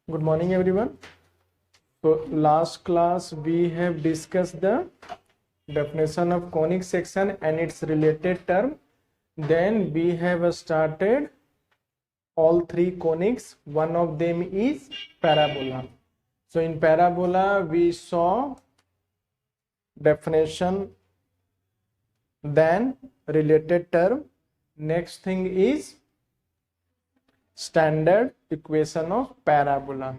Good morning, everyone. So, last class we have discussed the definition of conic section and its related term. Then we have started all three conics. One of them is parabola. So, in parabola we saw definition, then related term. Next thing is standard equation of parabola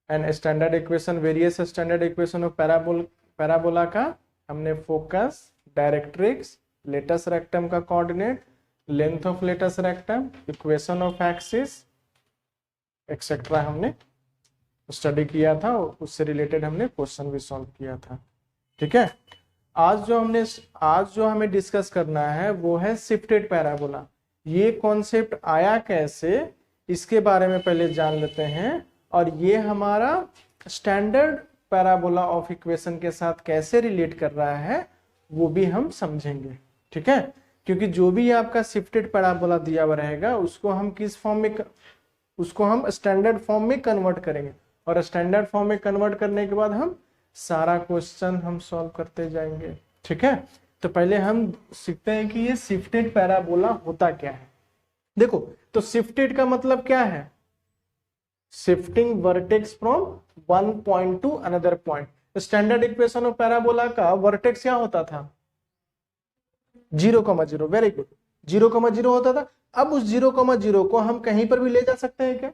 and standard equation, various standard equation of parabola का हमने focus, directrix, latus rectum का coordinate, length of latus rectum, equation of axis etcetera हमने study किया था, उससे related हमने question भी solve किया था। ठीक है, आज जो हमें डिस्कस करना है वो है शिफ्टेड पैराबोला। ये कॉन्सेप्ट आया कैसे, इसके बारे में पहले जान लेते हैं, और ये हमारा स्टैंडर्ड पैराबोला ऑफ इक्वेशन के साथ कैसे रिलेट कर रहा है वो भी हम समझेंगे। ठीक है, क्योंकि जो भी आपका शिफ्टेड पैराबोला दिया हुआ रहेगा उसको हम किस फॉर्म में, उसको हम स्टैंडर्ड फॉर्म में कन्वर्ट करेंगे, और स्टैंडर्ड फॉर्म में कन्वर्ट करने के बाद हम सारा क्वेश्चन हम सॉल्व करते जाएंगे। ठीक है, तो पहले हम सीखते हैं कि ये शिफ्टेड पैराबोला होता क्या है। देखो, तो शिफ्टेड का मतलब क्या है? Shifting vertex from one point two another point. Standard equation of parabola का वर्टेक्स क्या होता था? 0,0। वेरी गुड, 0,0 होता था। अब उस 0,0 को हम कहीं पर भी ले जा सकते हैं क्या?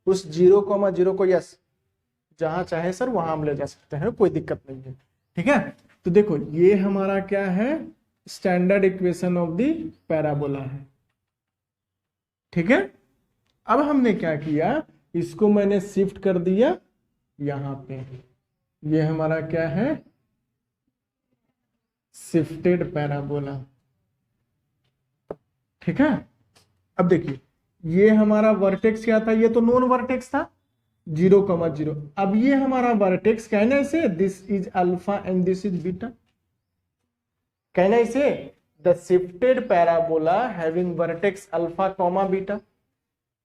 उस 0,0 को, यस, जहां चाहे सर वहां हम ले जा सकते हैं, कोई दिक्कत नहीं है। ठीक है, तो देखो ये हमारा क्या है, standard equation of the parabola है। ठीक है, अब हमने क्या किया, इसको मैंने शिफ्ट कर दिया यहां पे। ये हमारा क्या है, शिफ्टेड पैराबोला। ठीक है, अब देखिए ये हमारा वर्टेक्स क्या था, ये तो नॉन वर्टेक्स था 0,0। अब ये हमारा वर्टेक्स कहना इसे this is alpha and this is beta, कहना इसे the shifted parabola having vertex alpha comma beta.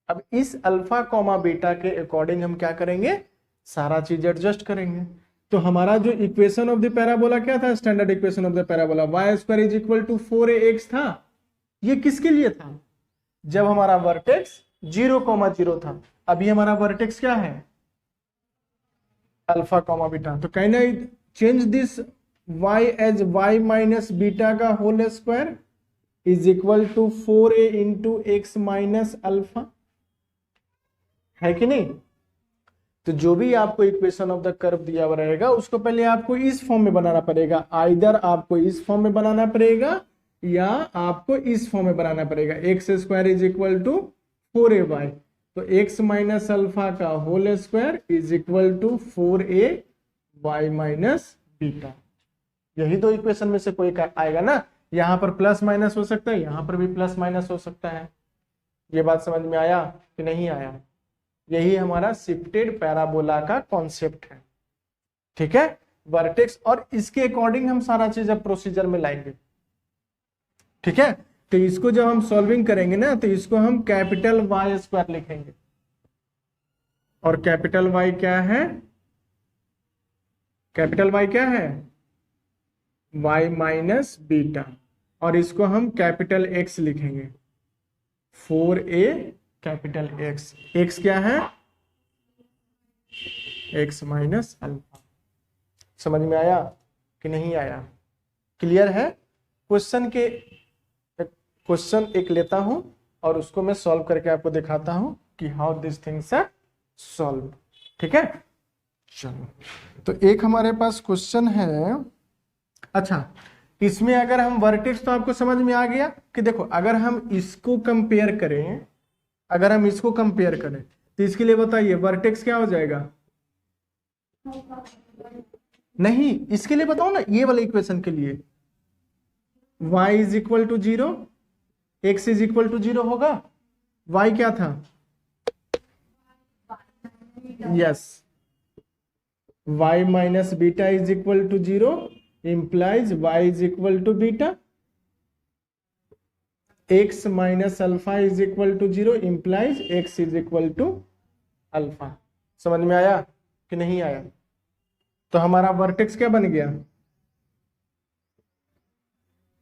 अब इस अल्फा कॉमा बीटा के अकॉर्डिंग हम क्या करेंगे, सारा चीज एडजस्ट करेंगे। तो हमारा जो इक्वेशन ऑफ द पैराबोला क्या था, standard equation of the parabola y² is equal to 4ax था। ये किसके लिए था? जब हमारा वर्टेक्स 0,0 था। अभी हमारा वर्टेक्स क्या है, अल्फा कॉमा बीटा। तो कहना change this y as y minus beta का whole square is equal to 4a into X minus alpha, है कि नहीं? तो जो भी आपको इक्वेशन ऑफ द कर्व दिया हुआ रहेगा उसको पहले आपको इस फॉर्म में बनाना पड़ेगा। आइदर आपको इस फॉर्म में बनाना पड़ेगा या आपको इस फॉर्म में बनाना पड़ेगा। x² is equal to 4ay, तो x माइनस अल्फा का whole square is equal to 4ay minus beta. यही दो इक्वेशन में से कोई आएगा ना। यहां पर प्लस माइनस हो सकता है, यहां पर भी प्लस माइनस हो सकता है। ये बात समझ में आया कि नहीं आया? यही हमारा शिफ्टेड पैराबोला का कॉन्सेप्ट है। ठीक है, वर्टेक्स, और इसके अकॉर्डिंग हम सारा चीज अब प्रोसीजर में लाएंगे। ठीक है, तो इसको जब हम सॉल्विंग करेंगे ना, तो इसको हम कैपिटल y² लिखेंगे। और कैपिटल Y क्या है? कैपिटल Y क्या है? y minus beta. और इसको हम कैपिटल X लिखेंगे, 4a कैपिटल X। X क्या है? X minus alpha. समझ में आया कि नहीं आया? क्लियर है? क्वेश्चन एक लेता हूं और उसको मैं सॉल्व करके आपको दिखाता हूं कि how this things are solve. ठीक है, चलो, तो एक हमारे पास क्वेश्चन है। अच्छा, इसमें अगर हम वर्टेक्स, तो आपको समझ में आ गया कि देखो अगर हम इसको कंपेयर करें, तो इसके लिए बताइए वर्टेक्स क्या हो जाएगा? नहीं, इसके लिए बताओ ना, ये वाले इक्वेशन के लिए y is equal to 0, x is equal to 0 होगा। y क्या था? Yes, y minus beta is equal to 0 implies y is equal to beta, x minus alpha is equal to 0 implies x is equal to alpha. समझ में आया कि नहीं आया? तो हमारा वर्टेक्स क्या बन गया?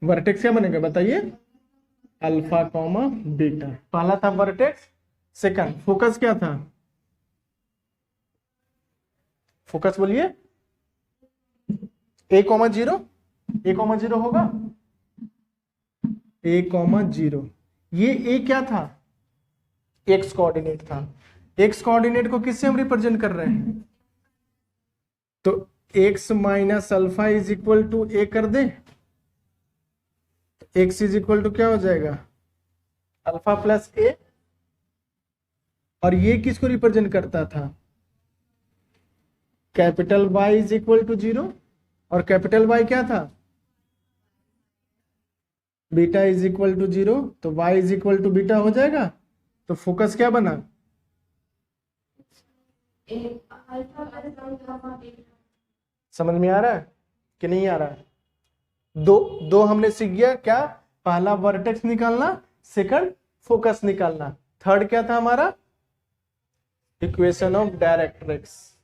वर्टेक्स क्या बनेगा बताइए? Alpha comma beta. पहला था वर्टेक्स, सेकंड फोकस क्या था? फोकस बोलिए। A comma zero, A comma zero होगा, ए कॉमा जीरो। ये ए क्या था? एक्स कोऑर्डिनेट था। एक्स कोऑर्डिनेट को किससे हम रिप्रेजेंट कर रहे हैं? तो X minus alpha is equal to A कर दे। एक्स इज इक्वल टू क्या हो जाएगा? Alpha plus A. और ये किसको रिप्रेजेंट करता था? Capital Y is equal to zero. और कैपिटल वाई क्या था? Beta is equal to zero. तो Y is equal to beta हो जाएगा। तो फोकस क्या बना? समझ में आ रहा है कि नहीं आ रहा है? दो हमने सीख गया क्या? पहला वर्टेक्स निकालना, सेकंड फोकस निकालना, थर्ड क्या था हमारा? Equation of directrix.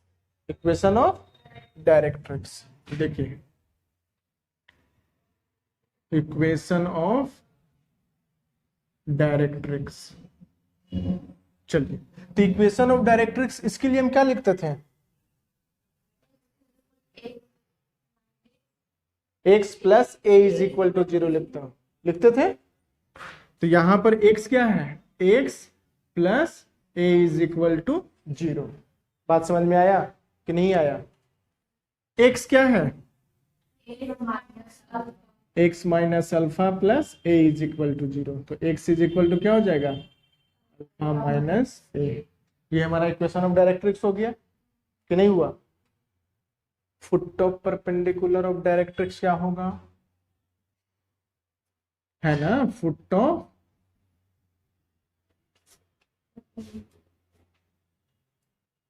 Equation of directrix. देखिए इक्वेशन ऑफ डायरेक्ट्रिक्स। चलिए, तो इक्वेशन ऑफ डायरेक्ट्रिक्स इसके लिए हम क्या लिखते थे? x plus a is equal to zero लिखते थे। तो यहां पर x क्या है? x plus a is equal to zero. बात समझ में आया कि नहीं आया? x क्या है? x minus alpha plus a is equal to zero. तो x इज इक्वल टू क्या हो जाएगा? Alpha minus a. ये हमारा इक्वेशन ऑफ डायरेक्ट्रिक्स हो गया कि नहीं हुआ? Foot of perpendicular of directrix क्या होगा? है ना, foot of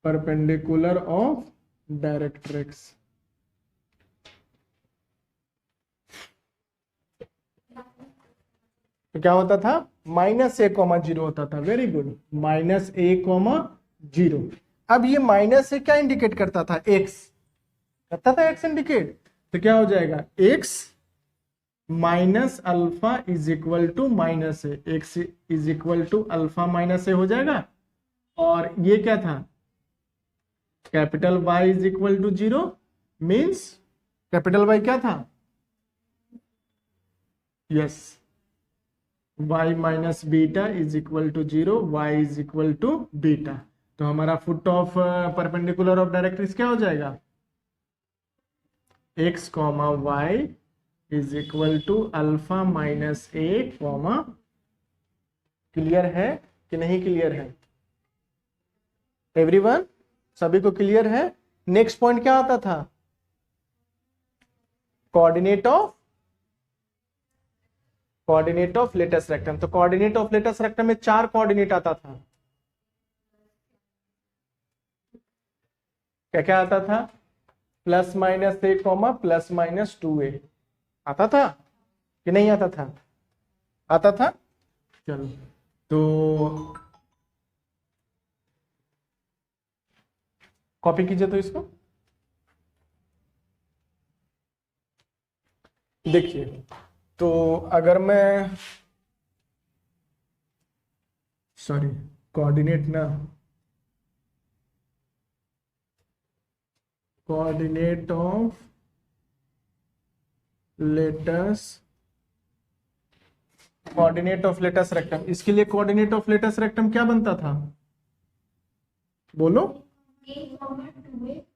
perpendicular of directrix. तो क्या होता था? माइनस ए कॉमा जीरो होता था। वेरी गुड, माइनस ए कॉमा जीरो। अब ये माइनस ए क्या इंडिकेट करता था? एक्स करता था, एक्स इंडिकेट। तो क्या हो जाएगा? X minus alpha is equal to minus A. X is equal to alpha minus A हो जाएगा। और ये क्या था? Capital Y is equal to zero. Means capital Y क्या था? Yes, y minus beta is equal to zero, y is equal to beta. तो हमारा foot of perpendicular of directrix क्या हो जाएगा? x comma Y is equal to alpha minus A comma. Clear है कि नहीं क्लियर है? एवरीवन, सभी को क्लियर है? नेक्स्ट पॉइंट क्या आता था? Coordinate of latus rectum. तो कोऑर्डिनेट ऑफ लेटेस्ट रेक्टम में 4 कोऑर्डिनेट आता था। क्या क्या आता था? प्लस माइनस ए कॉमा प्लस माइनस 2a आता था कि नहीं आता था? आता था। चलो, तो कॉपी कीजिए तो इसको। देखिए, तो अगर मैं सॉरी कोऑर्डिनेट ना, कोऑर्डिनेट ऑफ लेटेस्ट रेक्टम। इसके लिए कोऑर्डिनेट ऑफ लेटेस्ट रेक्टम क्या बनता था? बोलो।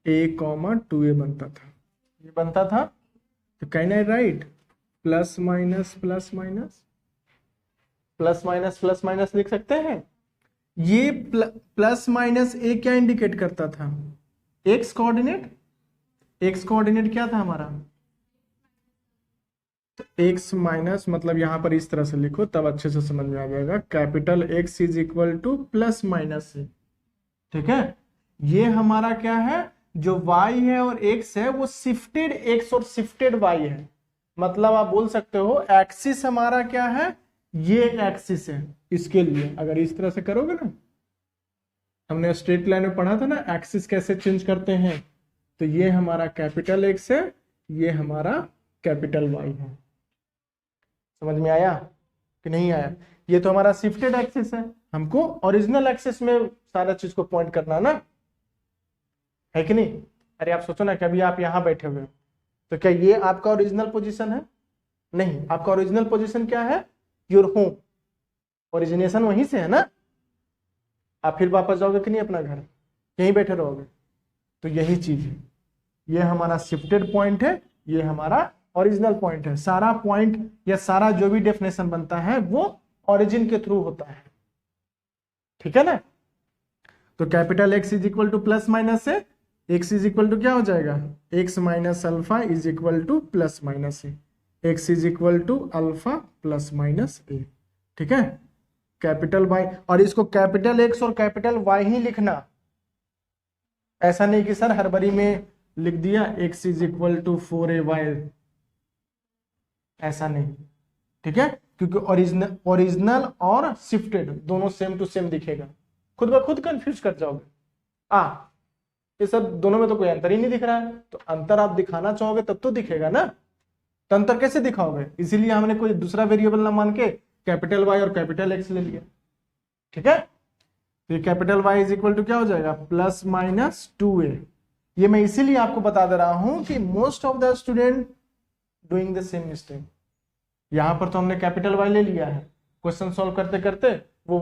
a कॉमा 2a बनता था। ये बनता था। तो can I right plus minus plus minus plus minus plus minus लिख सकते हैं? ये प्लस माइनस ए क्या इंडिकेट करता था? X coordinate. एक्स कोऑर्डिनेट क्या था हमारा? तो एक्स माइनस, मतलब यहां पर इस तरह से लिखो तब अच्छे से समझ में आ जाएगा। Capital X is equal to plus minus A. ठीक है, ये हमारा क्या है? जो y है और x है वो शिफ्टेड x और शिफ्टेड y है। मतलब आप बोल सकते हो एक्सिस हमारा क्या है? ये एक्सिस है। इसके लिए अगर इस तरह से करोगे ना, हमने स्ट्रेट लाइन में पढ़ा था ना एक्सिस कैसे चेंज करते हैं। तो ये हमारा कैपिटल एक्स है, ये हमारा कैपिटल वाई है। समझ में आया कि नहीं आया? ये तो हमारा शिफ्टेड एक्सिस है, हमको ओरिजिनल एक्सिस में सारा चीज को पॉइंट करना ना, है कि नहीं? अरे आप सोचो ना, कभी आप यहां बैठे हुए हो तो क्या ये आपका ओरिजिनल पोजीशन है? नहीं, आपका ओरिजिनल पोजीशन क्या है? Your home. ओरिजिनेशन वहीं से है ना। आप फिर वापस जाओगे कि नहीं अपना घर, यहीं बैठे रहोगे? तो यही चीज है, ये हमारा शिफ्टेड पॉइंट है, ये हमारा ओरिजिनल पॉइंट है। सारा पॉइंट या सारा जो भी डेफिनेशन बनता है वो ओरिजिन के थ्रू होता है, ठीक है ना? तो capital X is equal to plus minus से एक्स इज इक्वल टू क्या हो जाएगा? X minus alpha is equal to plus minus A. X is equal to alpha plus minus A, ठीक है? कैपिटल वाई, और इसको कैपिटल एक्स और capital Y ही लिखना, ऐसा नहीं कि सर हड़बड़ी में लिख दिया x is equal to 4ay, ऐसा नहीं, ठीक है? क्योंकि ओरिजिनल और शिफ्टेड दोनों सेम टू सेम दिखेगा, खुद ब खुद कंफ्यूज कर जाओगे। ये सब दोनों में तो कोई अंतर ही नहीं दिख रहा है, तो अंतर आप दिखाना चाहोगे तब तो दिखेगा ना। तो अंतर कैसे दिखाओगे? इसीलिए हमने कोई दूसरा वेरिएबल ना मान के कैपिटल वाई और कैपिटल एक्स ले लिया, ठीक है? तो ये capital Y is equal to क्या हो जाएगा? Plus minus 2a। ये मैं इसीलिए आपको बता दे रहा हूं कि most of the student doing the same mistake. यहां पर तो हमने कैपिटल वाई ले लिया है, क्वेश्चन सॉल्व करते करते वो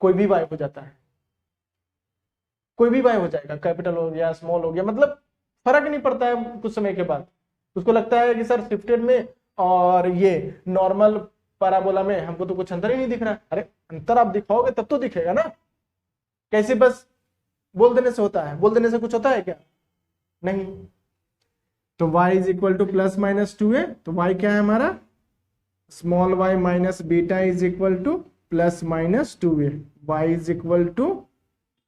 कोई भी वाई हो जाता है, कोई भी वाई हो जाएगा, कैपिटल हो गया स्मॉल हो गया, मतलब फर्क नहीं पड़ता है कुछ समय के बाद। उसको लगता है कि सर शिफ्टेड में और ये नॉर्मल पैराबोला में हमको तो कुछ अंतर ही नहीं दिख रहा। अरे अंतर आप दिखाओगे तब तो दिखेगा ना, कैसे बस बोल देने से होता है? बोल देने से कुछ होता है क्या? नहीं। तो y is equal to plus minus 2a, तो y क्या है हमारा? Small y minus beta is equal to plus minus 2a। y is equal to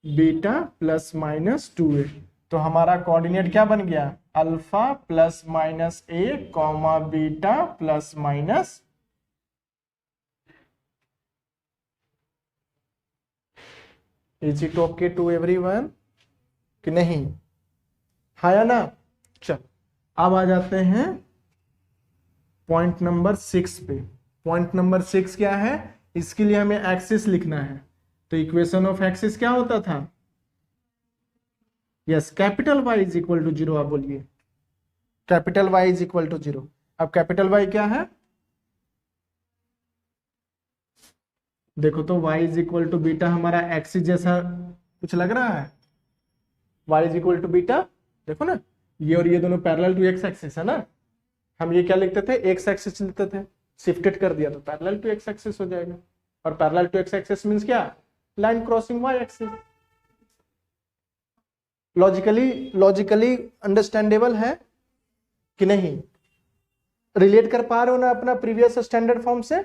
beta plus minus 2a। तो हमारा कोऑर्डिनेट क्या बन गया? Alpha plus minus A comma beta plus minus. Is it okay to everyone कि नहीं? हाँ या ना? चल अब आ जाते हैं पॉइंट नंबर 6 पे। पॉइंट नंबर 6 क्या है? इसके लिए हमें एक्सिस लिखना है। तो इक्वेशन ऑफ एक्सिस क्या होता था? Yes, capital Y is equal to 0। आप बोलिए capital Y is equal to 0। अब कैपिटल वाई क्या है? देखो तो y is equal to beta हमारा एक्सिस जैसा कुछ लग रहा है? y is equal to beta, देखो ना, ये और ये दोनों पैरेलल टू एक्स एक्सिस है ना। हम ये क्या लिखते थे? एक्स एक्सिस लिखते थे, शिफ्टेड कर दिया तो पैरेलल टू एक्स एक्सिस हो जाएगा। और parallel to X axis means क्या? Line crossing y axis. Logically understandable है कि नहीं? रिलेट कर पा रहे हो ना अपना प्रीवियस स्टैंडर्ड फॉर्म से?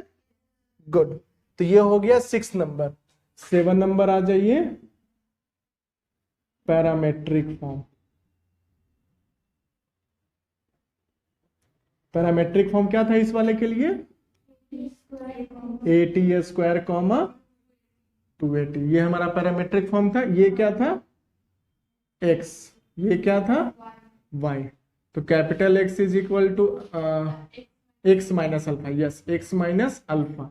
गुड। तो ये हो गया 6 नंबर। 7 नंबर आ जाइए, पैरामेट्रिक फॉर्म। पैरामेट्रिक फॉर्म क्या था इस वाले के लिए? AT square comma 2AT। ये हमारा पैरामेट्रिक फॉर्म था। ये क्या था? x। ये क्या था? y। तो capital X is equal to x minus alpha. Yes, x minus alpha.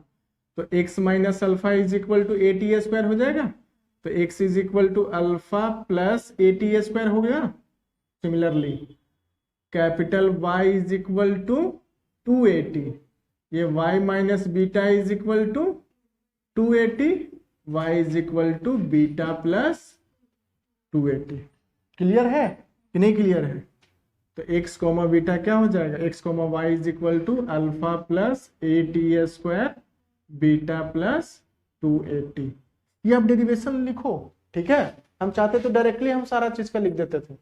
तो x minus alpha is equal to AT square हो जाएगा। तो x is equal to alpha plus AT square हो गया। Similarly capital Y is equal to 2AT। ये y minus beta is equal to 2AT। y is equal to beta plus 2AT। Clear है कि नहीं clear है? तो x comma beta क्या हो जाएगा? x comma Y is equal to alpha plus AT square beta plus 2AT। ये आप डेरिवेशन लिखो, ठीक है? हम चाहते तो डायरेक्टली हम सारा चीज का लिख देते थे,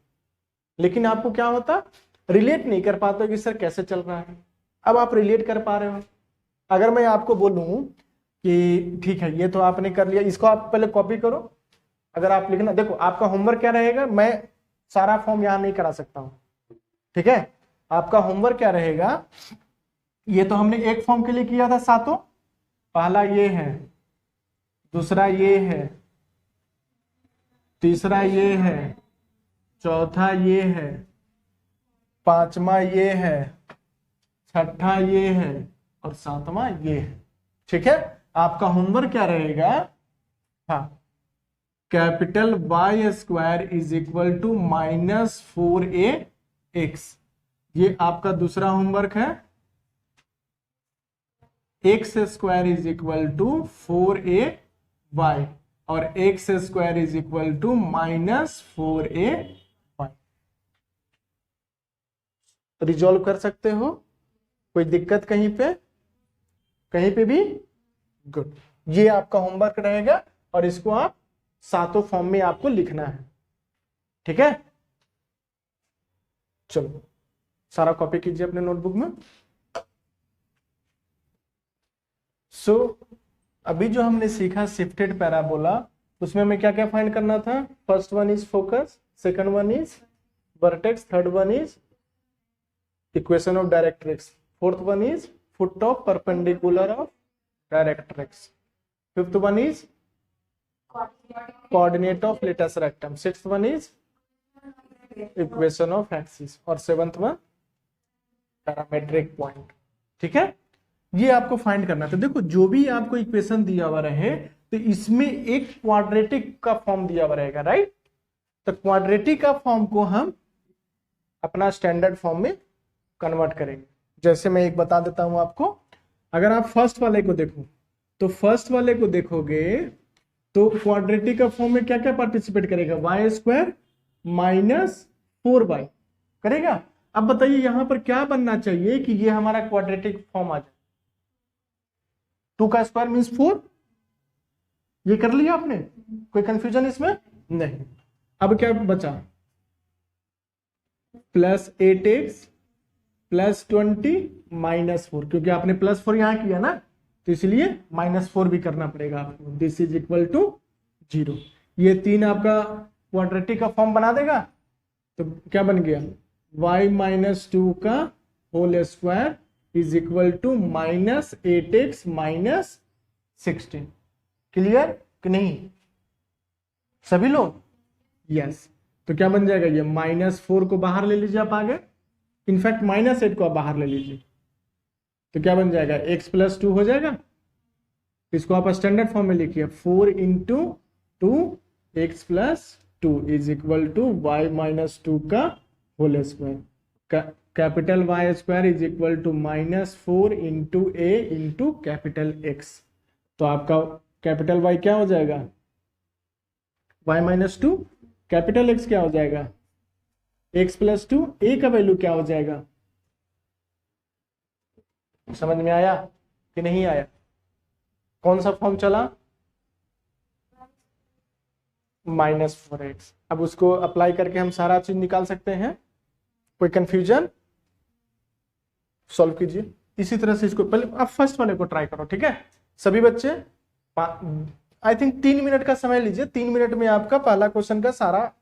लेकिन आपको क्या होता? रिलेट नहीं कर पाते कि सर कैसे चल रहा है। अब आप रिलेट कर पा रहे हो। अगर मैं आपको बोलूं कि ठीक है ये तो आपने कर लिया, इसको आप पहले कॉपी करो। अगर आप लिखना, देखो आपका होमवर्क क्या रहेगा, मैं सारा फॉर्म यहां नहीं करा सकता हूं, ठीक है? आपका होमवर्क क्या रहेगा? ये तो हमने एक फॉर्म के लिए किया था सातों। पहला ये है, दूसरा ये है, तीसरा ये है, चौथा ये है, पांचवा ये है, छठा ये है और सातवां ये है। ठीक है, आपका होमवर्क क्या रहेगा? हाँ, capital Y square is equal to -4ax, ये आपका दूसरा होमवर्क है। X square is equal to 4ay और X square is equal to -4ay। Resolve कर सकते हो? कोई दिक्कत कहीं पे? कहीं पे भी? गुड। ये आपका होमवर्क रहेगा और इसको आप सातों फॉर्म में आपको लिखना है। ठीक है, चलो सारा कॉपी कीजिए अपने नोटबुक में। अभी जो हमने सीखा शिफ्टेड पैराबोला, उसमें हमें क्या क्या फाइंड करना था? First one is focus, second one is vertex, third one is equation of directrix, fourth one is foot of perpendicular of directrix, fifth one is coordinate of latus rectum, sixth one is equation of axis और seventh one parametric point. ठीक है, ये आपको find करना था। देखो जो भी आपको इक्वेशन दिया हुआ रहे तो इसमें एक क्वाड्रेटिक का फॉर्म दिया हुआ रहेगा, राइट? तो क्वाड्रेटिक का फॉर्म को हम अपना स्टैंडर्ड फॉर्म में कन्वर्ट करेंगे। जैसे मैं एक बता देता हूं आपको, अगर आप फर्स्ट वाले को देखो तो फर्स्ट वाले को देखोगे तो क्वाड्रेटिक का फॉर्म में क्या क्या पार्टिसिपेट करेगा? वाई स्क्वायर -4y करेगा। अब बताइए यहां पर क्या बनना चाहिए कि ये हमारा क्वाड्रेटिक फॉर्म आ जाए? 2 का स्क्वायर मीन्स 4, ये कर लिया आपने? कोई कंफ्यूजन इसमें? नहीं। अब क्या बचा? +8x +20 -4, क्योंकि आपने +4 यहां किया ना तो इसलिए -4 भी करना पड़ेगा आपको। This is equal to 0। ये 3 आपका क्वाड्रेटिक का फॉर्म बना देगा। तो क्या बन गया? y-2 का whole square is equal to -8x -16। Clear कि नहीं सभी लोग? यस। तो क्या बन जाएगा? ये -4 को बाहर ले लीजिए आप आगे, इनफैक्ट -8 को आप बाहर ले लीजिए, तो क्या बन जाएगा? x + 2 हो जाएगा। इसको आप स्टैंडर्ड फॉर्म में लिखिए, 4 × 2 x + 2 is equal to y-2 का whole square. Capital Y square is equal to -4 × a × capital X। तो आपका कैपिटल Y क्या हो जाएगा? y-2, कैपिटल X क्या हो जाएगा? x + 2, a का वैल्यू क्या हो जाएगा? समझ में आया कि नहीं आया? कौन सा फॉर्म चला? -4x। अब उसको अप्लाई करके हम सारा चीज निकाल सकते हैं। कोई कंफ्यूजन? सॉल्व कीजिए इसी तरह से इसको। पहले आप फर्स्ट वाले को ट्राई करो, ठीक है सभी बच्चे? आई थिंक 3 मिनट का समय लीजिए, 3 मिनट में आपका पहला क्वेश्चन का सारा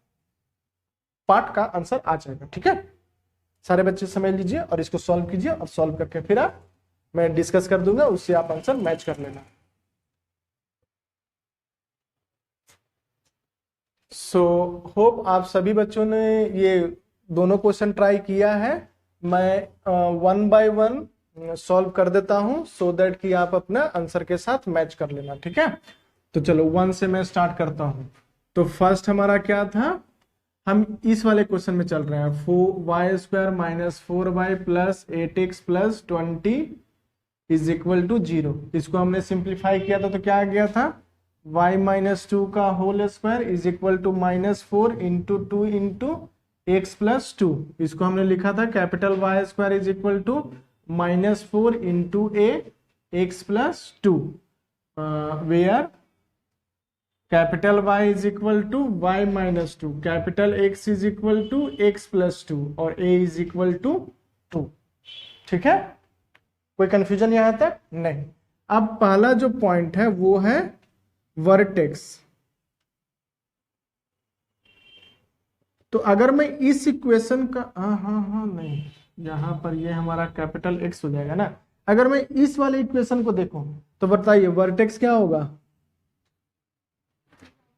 पार्ट का आंसर आ जाएगा। ठीक है, सारे बच्चे समय लीजिए और इसको सॉल्व कीजिए और सॉल्व करके फिर आप मैं डिस्कस कर दूंगा, उससे आप आंसर मैच कर लेना। होप आप सभी बच्चों ने ये दोनों क्वेश्चन ट्राई किया है। मैं 1 बाय 1 सॉल्व कर देता हूं सो दैट कि आप अपना आंसर के साथ मैच कर लेना। ठीक है, तो चलो 1 से मैं स्टार्ट करता हूं। तो फर्स्ट हमारा क्या था? हम इस वाले क्वेश्चन में चल रहे हैं। y² - 4y + 8x + 20 is equal to 0। इसको हमने सिंप्लीफाई किया था तो क्या आ गया था? y-2 का whole square is equal to -4 × 2 × x + 2। इसको हमने लिखा था capital y² is equal to -4 × a x + 2 where capital Y is equal to y-2, capital X is equal to x + 2 और a इज इक्वल टू 2। ठीक है, कोई confusion यहां तक? नहीं। अब पहला जो पॉइंट है वो है वर्टेक्स। तो अगर मैं इस इक्वेशन का नहीं, यहां पर ये हमारा कैपिटल X हो जाएगा ना। अगर मैं इस वाले इक्वेशन को देखूं तो बताइए वर्टेक्स क्या होगा?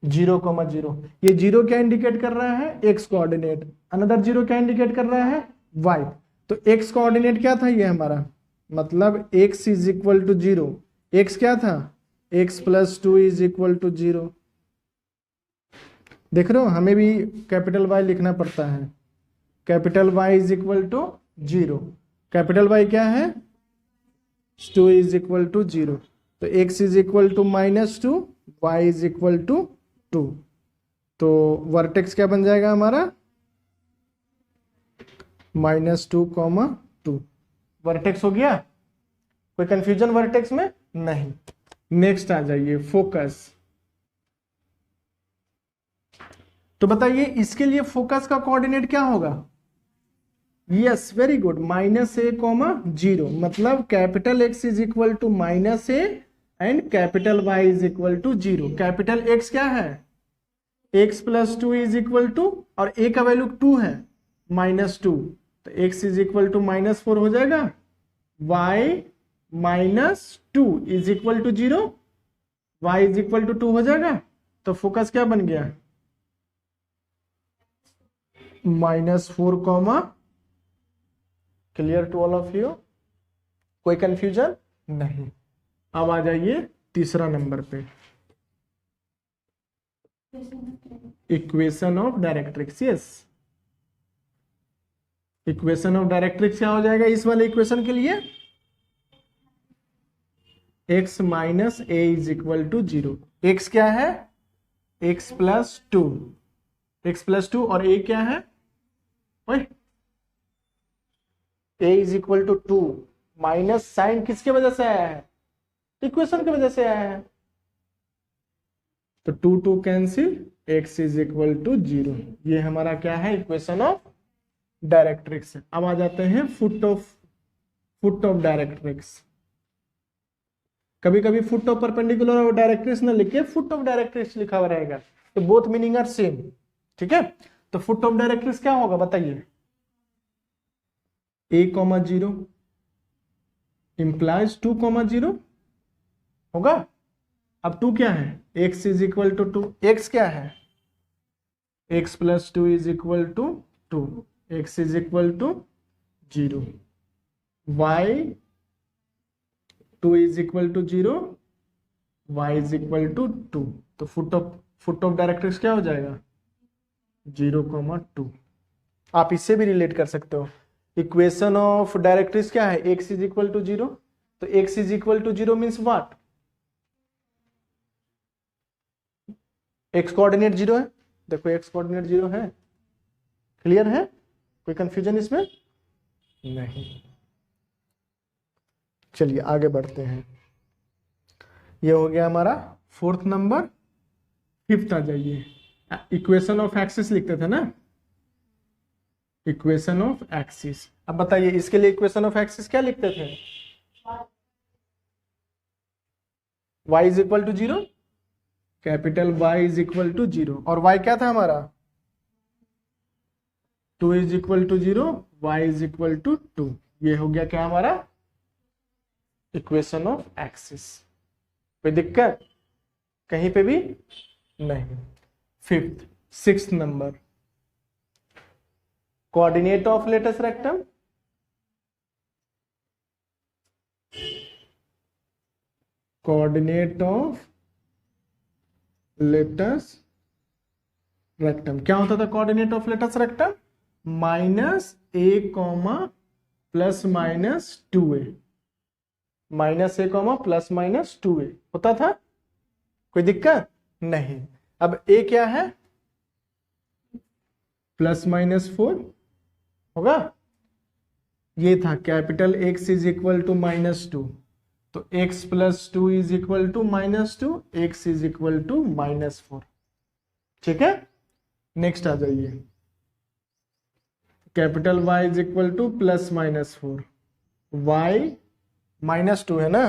0,0। ये 0 क्या इंडिकेट कर रहा है? X coordinate. अनदर 0 क्या इंडिकेट कर रहा है? वाई। तो एक्स कोऑर्डिनेट क्या था? ये हमारा मतलब x is equal to 0। X क्या था? x plus 2 is equal to 0। देख रहे हो, हमें भी कैपिटल वाई लिखना पड़ता है। Capital Y is equal to 0। Capital Y क्या है? 2 इज इक्वल टू 0। तो x is equal to -2, y is equal to 2। तो वर्टेक्स क्या बन जाएगा हमारा? -2,2। वर्टेक्स हो गया। कोई कंफ्यूजन वर्टेक्स में? नहीं। नेक्स्ट आ जाइए, फोकस। तो बताइए इसके लिए फोकस का कोऑर्डिनेट क्या होगा? Yes, very good, -a,0। मतलब capital X is equal to -a and capital Y is equal to 0। Capital X क्या है? x plus 2 is equal to, और a का वैल्यू 2 है, -2। तो x इज इक्वल टू -4 हो जाएगा। y -2 is equal to 0, y is equal to 2 हो जाएगा। तो फोकस क्या बन गया? -4, clear to all of you? कोई कंफ्यूजन नहीं। अब आ जाइए तीसरा नंबर पे, equation of directrix. Yes, equation of directrix क्या हो जाएगा इस वाले इक्वेशन के लिए? x minus a is equal to 0। x क्या है? x plus 2। x प्लस 2 और a क्या है? a is equal to 2। Minus sign किसके वजह से आया है? इक्वेशन की वजह से आया है। तो 2 2 cancel, x is equal to 0। ये हमारा क्या है? Equation of directrix. अब आ जाते हैं फुट ऑफ डायरेक्ट्रिक्स। कभी कभी फुट ऑफ परपेंडिकुलर और डायरेक्ट्रिक्स ना लिख के फुट ऑफ डायरेक्ट्रिक्स लिखा हुआ रहेगा। तो बोथ मीनिंग आर सेम। ठीक है, तो फुट ऑफ डायरेक्ट्रिक्स क्या होगा बताइए? a,0 इंप्लाइज 2,0 होगा। अब 2 क्या है? x is equal to 2। x क्या है? x plus 2 is equal to 2। x is equal to 0। y 2 is equal to 0, y is equal to 2। तो फुट ऑफ डायरेक्ट्रिक्स क्या हो जाएगा? 0,2। आप इससे भी रिलेट कर सकते हो। इक्वेशन ऑफ डायरेक्ट्रिक्स क्या है? x is equal to 0। तो x is equal to 0 means what? x coordinate 0 है। देखो x कोऑर्डिनेट 0 है। क्लियर है? कोई कंफ्यूजन इसमें? नहीं। चलिए आगे बढ़ते हैं। ये हो गया हमारा 4th नंबर। 5th आ जाइए। इक्वेशन ऑफ एक्सिस लिखते थे ना, इक्वेशन ऑफ एक्सिस। अब बताइए इसके लिए इक्वेशन ऑफ एक्सिस क्या लिखते थे? y is equal to 0, capital Y is equal to 0, और y क्या था हमारा? 2 is equal to 0, y is equal to 2। ये हो गया क्या हमारा? Equation of axis. कोई दिक्कत कहीं पे भी नहीं। 5th 6th number, coordinate of latus rectum. Coordinate of latus rectum क्या होता था? Coordinate of latus rectum -a, +-2a, -a, +-2a होता था। कोई दिक्कत नहीं। अब a क्या है? +-4 होगा। ये था capital X is equal to -2। तो x plus 2 is equal to -2, x is equal to -4। ठीक है, नेक्स्ट आ जाइए। Capital Y is equal to +-4, y -2 है ना?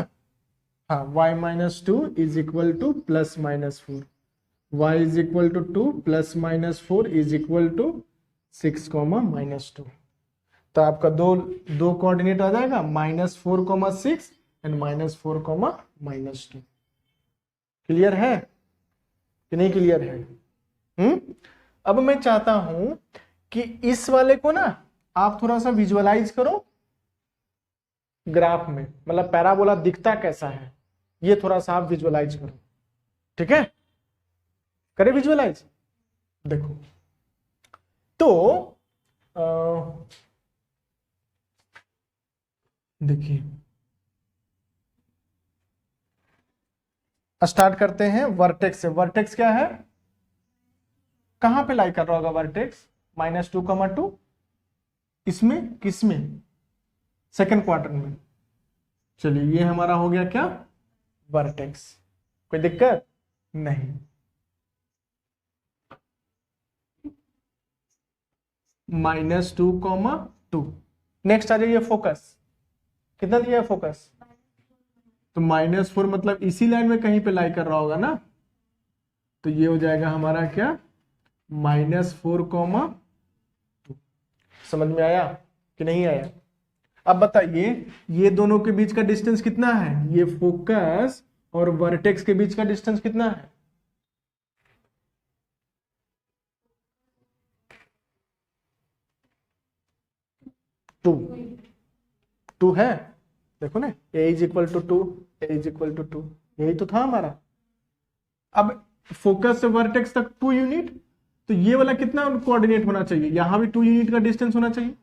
हाँ, y -2 is equal to +-4, y is equal to 2 +-4 is equal to 6, -2। तो आपका दो कोऑर्डिनेट आ जाएगा, -4,6 एंड -4, -2। क्लियर है? कि नहीं क्लियर है? अब मैं चाहता हूं कि इस वाले को ना आप थोड़ा सा विजुअलाइज करो ग्राफ में, मतलब पैराबोला दिखता कैसा है ये थोड़ा सा आप विजुअलाइज करो, ठीक है? करें विजुअलाइज। देखो तो देखिए स्टार्ट करते हैं वर्टेक्स से। वर्टेक्स क्या है, कहां पे लाई कर रहा होगा वर्टेक्स? -2,2 इसमें, किसमें? सेकंड क्वार्टर में। चलिए ये हमारा हो गया क्या, वर्टेक्स। कोई दिक्कत नहीं। -2,2। नेक्स्ट आ जाइए फोकस। कितना दिया है फोकस? तो -4 मतलब इसी लाइन में कहीं पे लाई कर रहा होगा ना, तो ये हो जाएगा हमारा क्या, -4,2। समझ में आया कि नहीं आया? अब बताइए ये दोनों के बीच का डिस्टेंस कितना है? ये फोकस और वर्टेक्स के बीच का डिस्टेंस कितना है? 2 है। देखो ना, a = 2, a = 2, यही तो था हमारा। अब फोकस से वर्टेक्स तक 2 यूनिट, तो ये वाला कितना कोऑर्डिनेट होना चाहिए? यहां भी 2 यूनिट का डिस्टेंस होना चाहिए।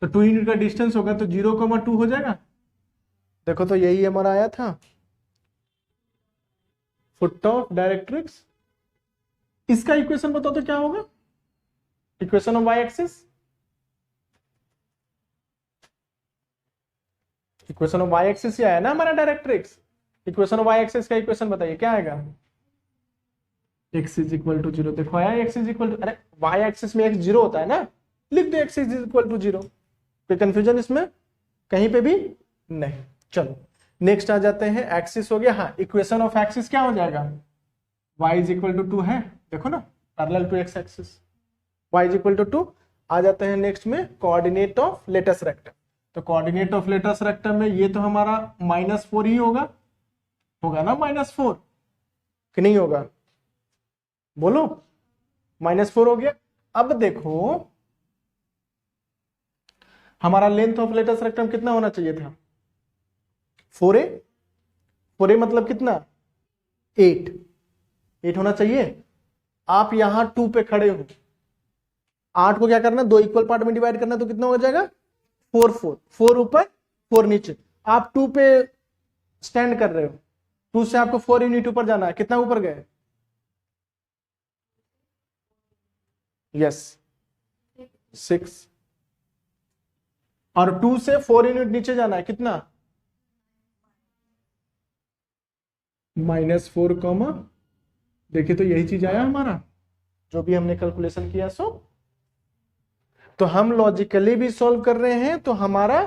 तो 2 यूनिट का डिस्टेंस होगा तो 0,2 हो जाएगा। देखो तो यही हमारा आया था फुट ऑफ डायरेक्ट्रिक्स। इसका इक्वेशन बताओ तो क्या होगा? Equation of y axis, equation of y axis आया ना हमारा directrix. Equation of y axis का इक्वेशन बताइए क्या आएगा? x = 0। देखो आया x = अरे वाई एक्सिस में x 0 होता है ना, लिख दो x = 0। कोई कंफ्यूजन इसमें कहीं पे भी नहीं। चलो नेक्स्ट आ जाते हैं, एक्सिस हो गया। हाँ, इक्वेशन ऑफ एक्सिस क्या हो जाएगा? y = 2 है, देखो ना parallel to x axis, y = 2। आ जाते हैं नेक्स्ट में कोऑर्डिनेट ऑफ लेटस रेक्टम। तो कोऑर्डिनेट ऑफ लेटस रेक्टम में ये तो हमारा -4 ही होगा, होगा ना -4 कि नहीं होगा? बोलो, -4 हो गया। अब देखो हमारा लेंथ ऑफ लेटस रेक्टम कितना होना चाहिए था? 4a। 4a मतलब कितना? 8 होना चाहिए। आप यहां 2 पे खड़े हो, 8 को क्या करना, 2 इक्वल पार्ट में डिवाइड करना, तो कितना हो जाएगा? 4 ऊपर 4 नीचे। आप 2 पे स्टैंड कर रहे हो, 2 से आपको 4 यूनिट ऊपर जाना है। कितना ऊपर गए? यस 6। और 2 से 4 यूनिट नीचे जाना है, कितना? -4, देखिए तो यही चीज आया हमारा जो भी हमने कैलकुलेशन किया। सो तो हम लॉजिकली भी सॉल्व कर रहे हैं तो हमारा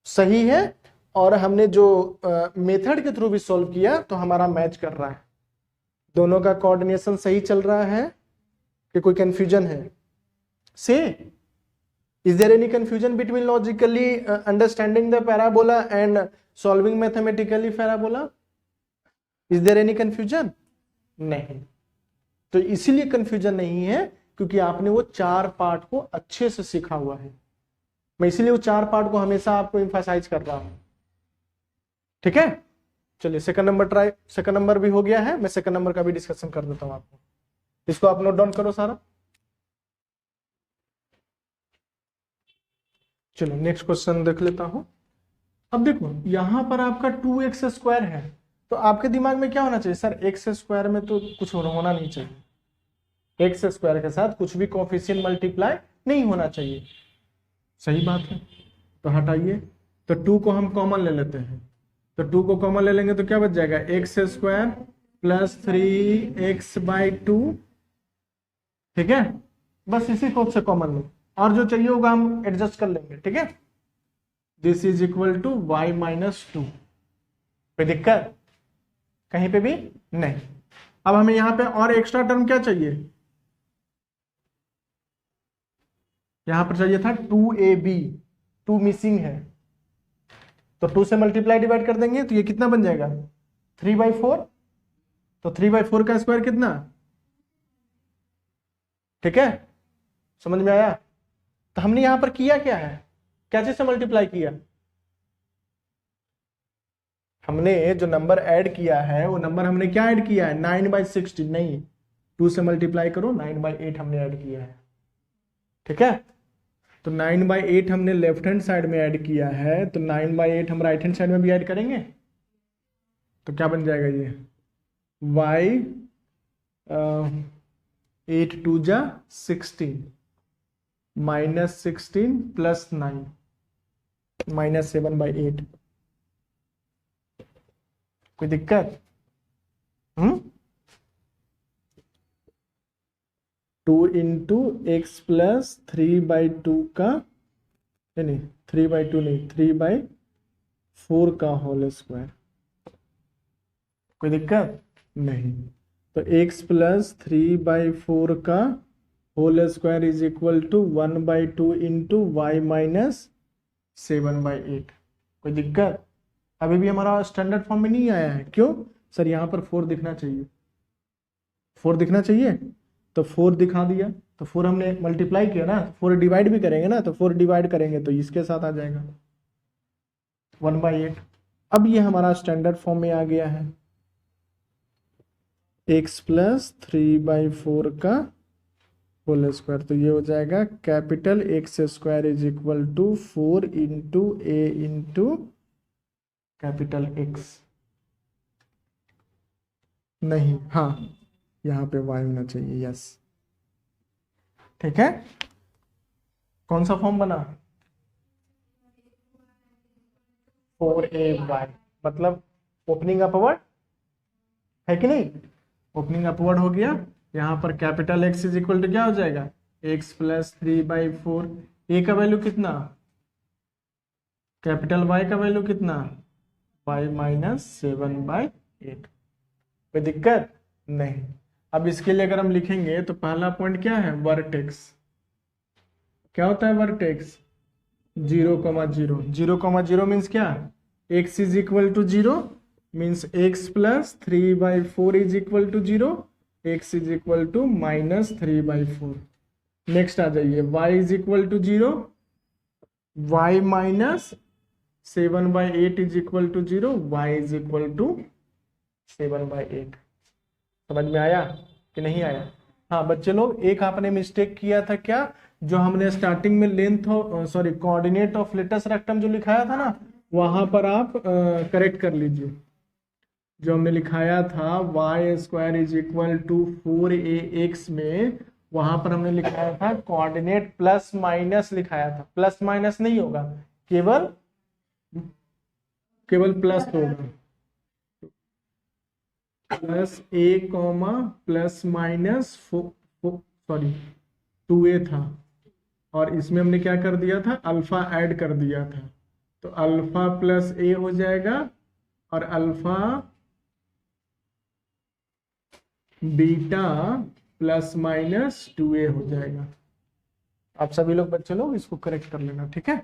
सही है, और हमने जो मेथड के थ्रू भी सॉल्व किया तो हमारा मैच कर रहा है। दोनों का कोऑर्डिनेशन सही चल रहा है कि कोई कंफ्यूजन है? Say is there any confusion between logically understanding the parabola and solving mathematically parabola? Is there any confusion? नहीं। तो इसीलिए कंफ्यूजन नहीं है क्योंकि आपने वो 4 पार्ट को अच्छे से सीखा हुआ है। मैं इसीलिए वो 4 पार्ट को हमेशा आपको एम्फसाइज कर रहा हूं, ठीक है? चलिए second number try, second number भी हो गया है, मैं सेकंड नंबर का भी डिस्कशन कर देता हूं आपको। इसको आप नोट डाउन करो सारा। चलो नेक्स्ट क्वेश्चन देख लेता हूं। अब देखो यहां पर आपका 2x² है, तो आपके दिमाग में क्या होना चाहिए? सर x² में तो कुछ होना नहीं चाहिए, x² के साथ कुछ भी कोएफिशिएंट मल्टीप्लाई नहीं होना चाहिए। सही बात है, तो हटाइए। तो 2 को हम कॉमन ले लेते हैं, तो 2 को कॉमन ले लेंगे तो क्या बच जाएगा? x² + 3x/2, ठीक है? बस इसी को से कॉमन लो, और जो चाहिए होगा हम एडजस्ट कर लेंगे, ठीक है? This is equal to y - 2। कोई दिक्कत कहीं पे भी नहीं। अब हमें यहां पे और एक्स्ट्रा टर्म क्या चाहिए? यहां पर चाहिए था 2ab, 2 मिसिंग है, तो 2 से मल्टीप्लाई डिवाइड कर देंगे तो ये कितना बन जाएगा? 3/4। तो 3/4 का स्क्वायर कितना, ठीक है, समझ में आया। तो हमने यहां पर किया क्या है, कैसे से मल्टीप्लाई किया, हमने जो नंबर ऐड किया है वो नंबर हमने क्या ऐड किया है, 9/16 नहीं, 2 से मल्टीप्लाई करो, 9/8 हमने ऐड किया है, ठीक है। तो 9/8 हमने लेफ्ट हैंड साइड में ऐड किया है, तो 9/8 हम राइट हैंड साइड में भी ऐड करेंगे, तो क्या बन जाएगा ये y 8 2 जा 16 -16 + 9 -7/8, कोई दिक्कत, 2 × x + 3/2 का, नहीं 3/2 नहीं, 3/4 का होल स्क्वायर, कोई दिक्कत नहीं। तो x + 3/4 का whole square is equal to 1/2 × y - 7/8, कोई दिक्कत। अभी भी हमारा स्टैंडर्ड फॉर्म में नहीं आया है, क्यों सर, यहाँ पर 4 दिखना चाहिए, 4 दिखना चाहिए, तो 4 दिखा दिया, तो 4 हमने मल्टीप्लाई किया ना, 4 डिवाइड भी करेंगे ना, तो 4 डिवाइड करेंगे तो इसके साथ आ जाएगा 1/8। अब ये हमारा स्टैंडर्ड फॉर्म में आ गया है, x + 3/4 का होल स्क्वायर, तो ये हो जाएगा capital X² is equal to 4 × a × capital X, नहीं, हाँ यहाँ पे y होना चाहिए, यस, ठीक है। कौन सा फॉर्म बना, 4ay, मतलब ओपनिंग अपवर्ड है कि नहीं, ओपनिंग अपवर्ड हो गया। यहाँ पर capital X is equal to क्या हो जाएगा, x + 3/4, a का वैल्यू कितना, कैपिटल Y का वैल्यू कितना, y - 7/8, कोई दिक्कत नहीं। अब इसके लिए अगर हम लिखेंगे तो पहला पॉइंट क्या है, वर्टेक्स, क्या होता है वर्टेक्स, 0,0, 0,0 मीन्स क्या, x is equal to 0 means x + 3/4 is equal to 0, x is equal to -3/4। Next आ जाइए, y is equal to 0, y - 7/8 is equal to 0, y is equal to 7/8। समझ में आया कि नहीं आया। हाँ बच्चे लोग, एक आपने मिस्टेक किया था, क्या, जो हमने स्टार्टिंग में length sorry coordinate of latus rectum जो लिखाया था ना, वहां पर आप करेक्ट कर लीजिए। जो हमने लिखाया था y² is equal to 4ax में, वहां पर हमने लिखाया था कोऑर्डिनेट + - लिखाया था, + - नहीं होगा, केवल प्लस होगा, +a, सॉरी 2a था, और इसमें हमने क्या कर दिया था, अल्फा ऐड कर दिया था, तो अल्फा + a हो जाएगा, और अल्फा बीटा ± 2a हो जाएगा। आप सभी लोग बच्चे लोग इसको करेक्ट कर लेना, ठीक है।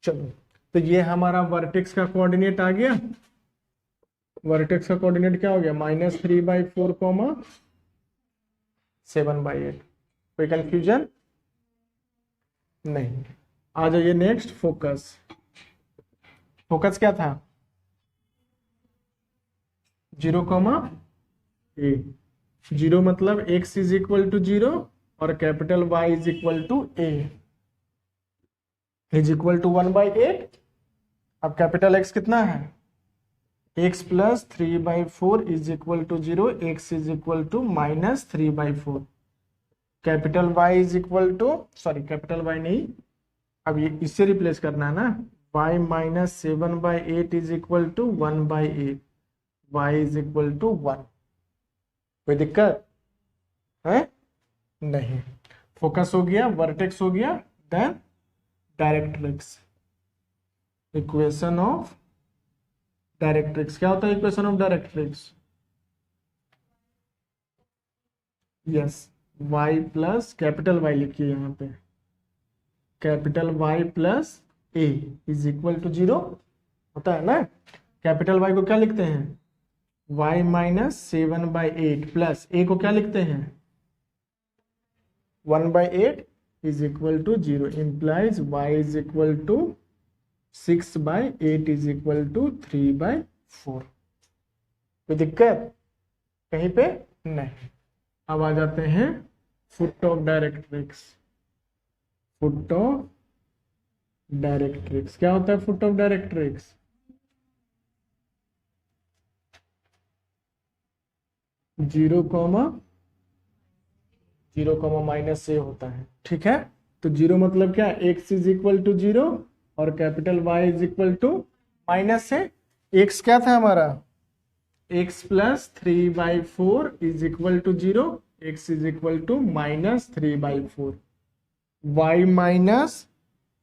चलो, तो ये हमारा वर्टेक्स का कोऑर्डिनेट आ गया। वर्टेक्स का कोऑर्डिनेट क्या हो गया, -3/4, 7/8। कोई कंफ्यूजन नहीं। आ जाइए नेक्स्ट, फोकस। फोकस क्या था, 0,a, 0 मतलब x इज इक्वल टू 0 और capital Y is equal to a is equal to 1/8। अब कैपिटल X कितना है, x + 3/4 is equal to 0, x is equal to -3/4। Capital Y is equal to, sorry capital Y नहीं, अब ये इससे replace करना है ना, y - 7/8 is equal to 1/8, y is equal to 1। कोई दिक्कत है नहीं। फोकस हो गया, वर्टेक्स हो गया, then directrix. Equation of directrix क्या होता है, equation of directrix, yes, y + capital Y लिखिए यहाँ पे, capital Y + a is equal to 0 होता है ना। कैपिटल Y को क्या लिखते हैं, y माइनस 7/8 प्लस a को क्या लिखते हैं 1/8 is equal to 0 implies y is equal to 6/8 is equal to 3/4। कोई दिक्कत कहीं पे नहीं। अब आ जाते हैं foot of directrix. Foot of directrix क्या होता है फुट ऑफ डायरेक्ट्रिक्स 0, माइनस से होता है। ठीक है, तो 0 मतलब क्या x इज इक्वल टू 0 और capital Y is equal to minus से x क्या था हमारा x plus 3/4 is equal to 0, x is equal to minus 3/4। y minus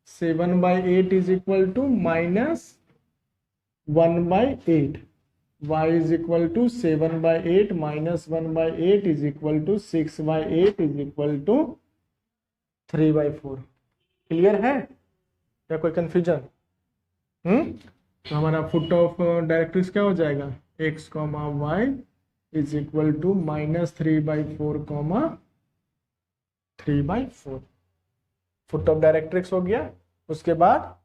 7/8 is equal to minus 1/8। y is equal to 7/8 minus 1/8 is equal to 6/8 is equal to 3/4। Clear है या कोई confusion? तो हमारा foot of directrix क्या हो जाएगा x, y is equal to minus 3/4, 3/4 foot of directrix हो गया। उसके बाद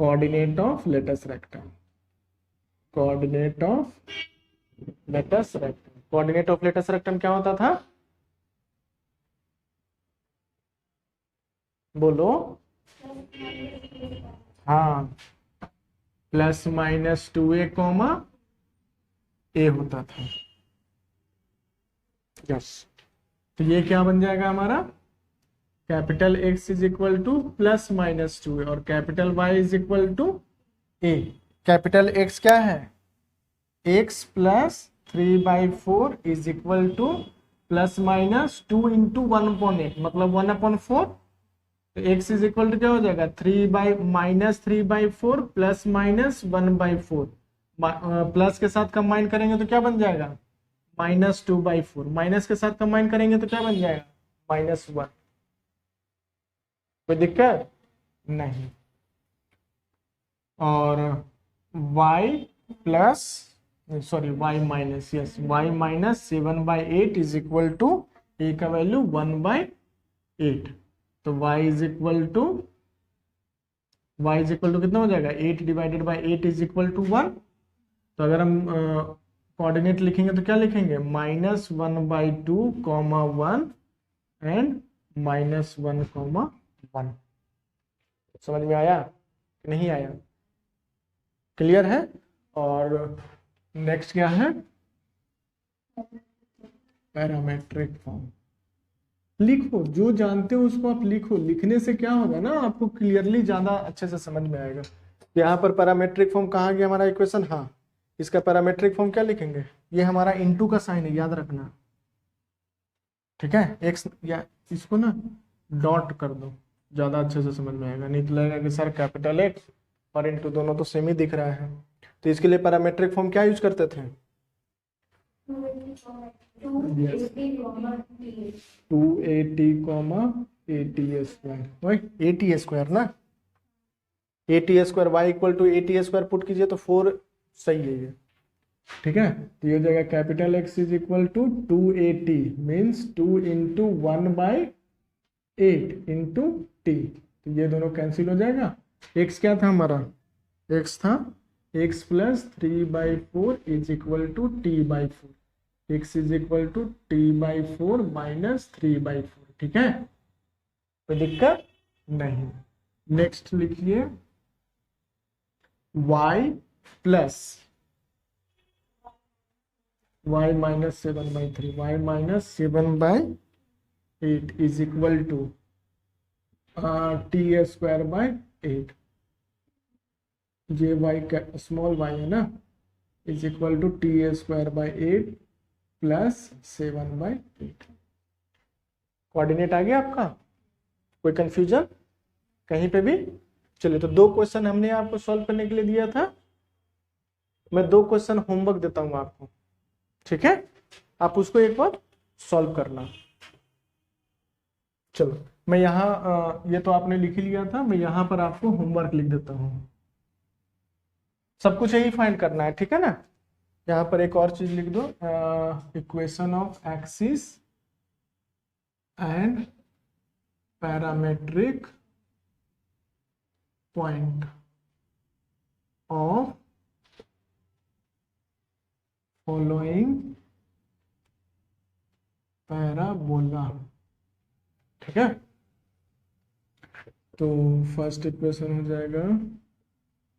coordinate of latus rectum. Coordinate of latus rectum, coordinate of latus rectum क्या होता था बोलो? हाँ, प्लस माइनस 2a, a होता था। यस, तो ये क्या बन जाएगा हमारा capital X is equal to plus minus 2a और capital Y is equal to a। Capital X क्या है x plus 3/4 is equal to plus minus 2 into 1/8 मतलब 1/4। तो x इज इक्वल टू क्या हो जाएगा 3/-3/4 प्लस माइनस 1/4। प्लस के साथ कंबाइन करेंगे तो क्या बन जाएगा -2/4। माइनस के साथ कंबाइन करेंगे तो क्या बन जाएगा -1। कोई दिक्कत नहीं। और y plus sorry y minus y minus 7/8 is equal to a का वैल्यू 1/8। तो y इज इक्वल टू कितना हो जाएगा 8 divided by 8 is equal to 1। तो अगर हम कोऑर्डिनेट लिखेंगे तो क्या लिखेंगे -1/2, 1 एंड -1, 1। समझ में आया कि नहीं आया? क्लियर है? और नेक्स्ट क्या है पैरामेट्रिक फॉर्म। लिखो, जो जानते हो उसको आप लिखो। लिखने से क्या होगा ना आपको क्लियरली ज्यादा अच्छे से समझ में आएगा। यहाँ पर पैरामेट्रिक फॉर्म कहाँ गया हमारा इक्वेशन? हाँ, इसका पैरामेट्रिक फॉर्म क्या लिखेंगे? ये हमारा इनटू का साइन है, याद रखना। ठीक है, एक्स या इसको ना डॉट कर दो, ज्यादा अच्छे से समझ में आएगा। नहीं तो लगेगा कि सर कैपिटल एक्स और इनटू दोनों तो सेम ही दिख रहा है। तो इसके लिए पैरामेट्रिक फॉर्म क्या यूज करते थे 2at, ना 8t² y equal to 8t² put कीजिए तो 4 सही है ये। ठीक है, तो ये हो जाएगा capital X is equal to 2at means 2 into 1/8 into t. तो ये दोनों कैंसिल हो जाएगा। x क्या था हमारा? x था x plus 3/4 is equal to t/4। x is equal to t/4 minus 3/4। ठीक है, कोई दिक्कत नहीं। नेक्स्ट लिखिए y plus y minus 7/3, y minus 7/8 is equal to t²/8। ये y का स्मॉल y है ना, is equal to t²/8 plus 7/8। Coordinate आ गया आपका? कोई कंफ्यूजन कहीं पे भी? चलिए, तो 2 क्वेश्चन हमने आपको सॉल्व करने के लिए दिया था। मैं 2 क्वेश्चन होमवर्क देता हूं आपको, ठीक है? आप उसको एक बार सॉल्व करना। चलो, मैं यहाँ ये तो आपने लिख ही लिया था, मैं यहाँ पर आपको होमवर्क लिख देता हूँ। सब कुछ यही फाइंड करना है, ठीक है ना। यहाँ पर एक और चीज लिख दो, equation of axis and parametric point of following parabola, ठीक है। तो फर्स्ट इक्वेशन हो जाएगा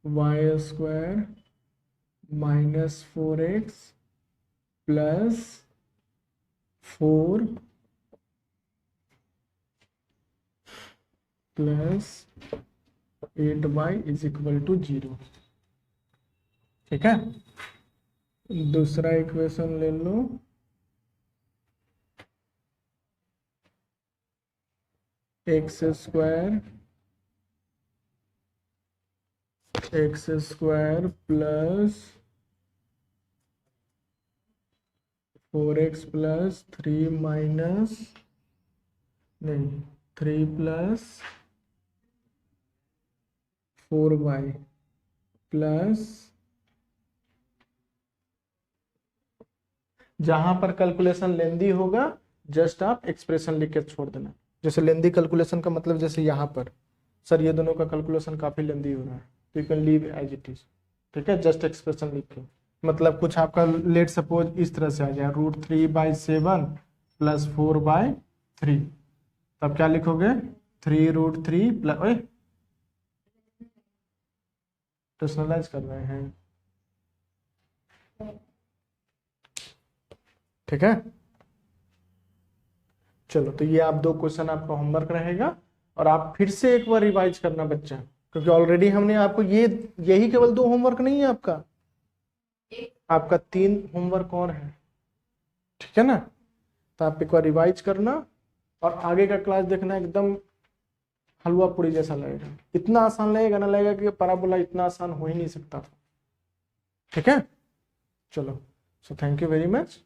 Y square minus 4x plus 4 plus 8y is equal to 0, ठीक है। दूसरा इक्वेशन ले लो, X square plus 4x plus 3 minus नहीं 3 प्लस 4y प्लस, जहां पर कैलकुलेशन लेंदी होगा जस्ट आप एक्सप्रेशन लिख के छोड़ देना। जैसे लेंदी कैलकुलेशन का मतलब जैसे यहाँ पर सर ये दोनों का कैलकुलेशन काफी लेंदी हो रहा है, तो you can leave as it is, ठीक है। जस्ट एक्सप्रेशन लिख के, मतलब कुछ आपका लेट सपोज इस तरह से आ जाए √3/7 प्लस 4/3, तब क्या लिखोगे 3√3 प्लस, रेशनलाइज कर रहे हैं, ठीक है। चलो तो ये आप 2 क्वेश्चन आपका होमवर्क रहेगा, और आप फिर से एक बार रिवाइज करना बच्चा, क्योंकि ऑलरेडी हमने आपको यही केवल 2 होमवर्क नहीं है आपका 3 होमवर्क और है, ठीक है ना। तो आप एक बार रिवाइज करना, और आगे का क्लास देखना, एकदम हलवा पूरी जैसा लगेगा, इतना आसान लगेगा ना, लगेगा कि पैराबोला इतना आसान हो ही नहीं सकता था, ठीक है। चलो, so thank you very much.